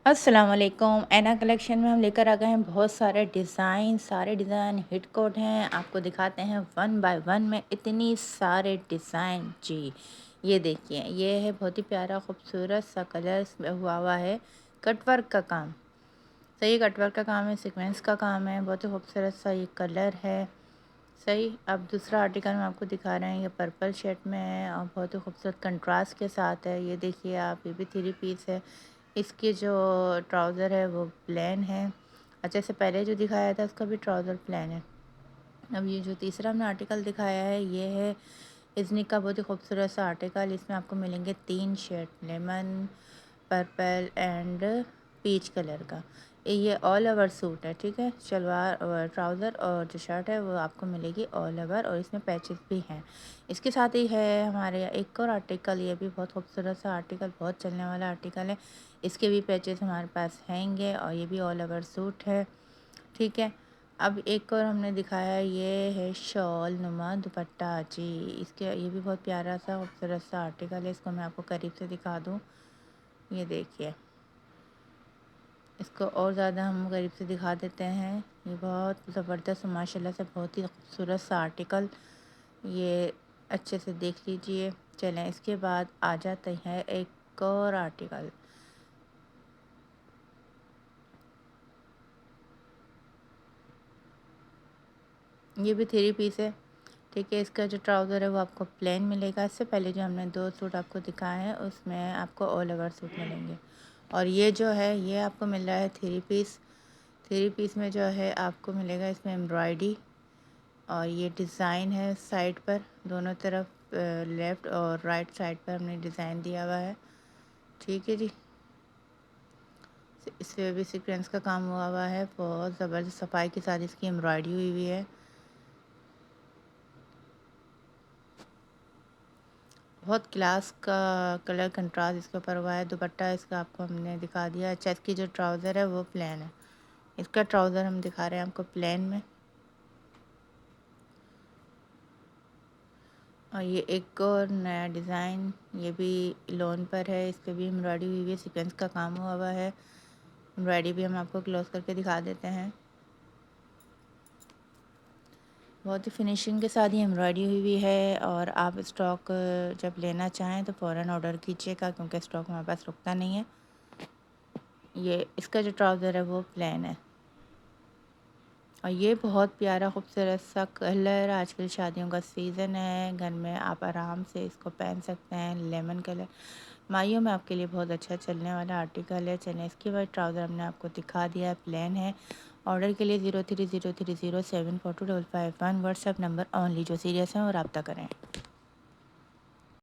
السلام علیکم۔ اینا کلیکشن میں ہم لے کر آ گئے ہیں بہت سارے سارے ڈیزائن ہٹ کوٹ ہیں، آپ کو دکھاتے ہیں ون بائی ون میں اتنی سارے ڈیزائن۔ جی یہ دیکھیے، یہ ہے بہت ہی پیارا خوبصورت سا کلر میں ہوا ہے، کٹ ورک کا کام، صحیح کٹ ورک کا کام ہے، سیکوینس کا کام ہے، بہت ہی خوبصورت سا یہ کلر ہے۔ صحیح، اب دوسرا آرٹیکل میں آپ کو دکھا رہے ہیں، یہ پرپل شیڈ میں ہے اور بہت ہی خوبصورت کنٹراسٹ کے ساتھ ہے۔ یہ دیکھیے آپ، یہ بھی 3 پیس ہے، اس کی جو ٹراؤزر ہے وہ پلین ہے۔ اچھا، سے پہلے جو دکھایا تھا اس کا بھی ٹراؤزر پلین ہے۔ اب یہ جو تیسرا ہم نے آرٹیکل دکھایا ہے، یہ ہے ازنک کا بہت ہی خوبصورت سا آرٹیکل۔ اس میں آپ کو ملیں گے 3 shade, lemon, purple and peach colour کا۔ یہ آل اوور سوٹ ہے، ٹھیک ہے، شلوار اور ٹراؤزر اور جو شرٹ ہے وہ آپ کو ملے گی آل اوور، اور اس میں پیچز بھی ہیں۔ اس کے ساتھ ہی ہے ہمارے ایک اور آرٹیکل، یہ بھی بہت خوبصورت سا آرٹیکل، بہت چلنے والا آرٹیکل ہے، اس کے بھی پیچز ہمارے پاس ہیں گے، اور یہ بھی آل اوور سوٹ ہے، ٹھیک ہے۔ اب ایک اور ہم نے دکھایا، یہ ہے شال نما دوپٹہ۔ جی اس کے، یہ بھی بہت پیارا سا خوبصورت سا آرٹیکل ہے، اس کو میں آپ کو قریب سے دکھا دوں، یہ دیکھیے، اس کو اور زیادہ ہم قریب سے دکھا دیتے ہیں۔ یہ بہت زبردست، ماشاءاللہ سے بہت ہی خوبصورت سا آرٹیکل، یہ اچھے سے دیکھ لیجئے۔ چلیں اس کے بعد آ جاتے ہیں ایک اور آرٹیکل۔ یہ بھی 3 پیس ہے، ٹھیک ہے، اس کا جو ٹراؤزر ہے وہ آپ کو پلین ملے گا۔ اس سے پہلے جو ہم نے 2 سوٹ آپ کو دکھائے ہیں اس میں آپ کو آل اوور سوٹ ملیں گے، اور یہ جو ہے یہ آپ کو مل رہا ہے 3 پیس۔ 3 پیس میں جو ہے آپ کو ملے گا اس میں امبرائڈری، اور یہ ڈیزائن ہے سائڈ پر، دونوں طرف لیفٹ اور رائٹ سائڈ پر ہم نے ڈیزائن دیا ہوا ہے، ٹھیک ہے جی۔ اس پہ بھی سیکوینس کا کام ہوا ہے، بہت زبردست صفائی کے ساتھ اس کی امبرائڈری ہوئی ہوئی ہے، بہت کلاس کا کلر کنٹراسٹ اس کے اوپر ہوا ہے۔ دوپٹہ اس کا آپ کو ہم نے دکھا دیا۔ اچھا، اس کی جو ٹراؤزر ہے وہ پلین ہے، اس کا ٹراؤزر ہم دکھا رہے ہیں آپ کو پلین میں، اور یہ ایک اور نیا ڈیزائن، یہ بھی لون پر ہے، اس پہ بھی امبرائڈری ہوئی ہوئی ہے، سیکوینس کا کام ہوا ہے، امبرائڈری بھی ہم آپ کو کلوز کر کے دکھا دیتے ہیں، بہت ہی فنیشنگ کے ساتھ یہ امبرائڈری ہوئی ہوئی ہے، اور آپ اسٹاک جب لینا چاہیں تو فوراً آرڈر کیجیے گا، کیونکہ اسٹاک ہمارے پاس رکتا نہیں ہے۔ یہ اس کا جو ٹراؤزر ہے وہ پلین ہے، اور یہ بہت پیارا خوبصورت سا کلر، آج کل شادیوں کا سیزن ہے، گھر میں آپ آرام سے اس کو پہن سکتے ہیں، لیمن کلر مائیوں میں آپ کے لیے بہت اچھا چلنے والا آرٹیکل ہے۔ چلیں اس کے بعد ٹراؤزر ہم نے آپ کو دکھا دیا ہے، پلین ہے۔ آرڈر کے لیے 03030742551 واٹس ایپ نمبر اونلی، جو سیریس ہیں وہ رابطہ کریں۔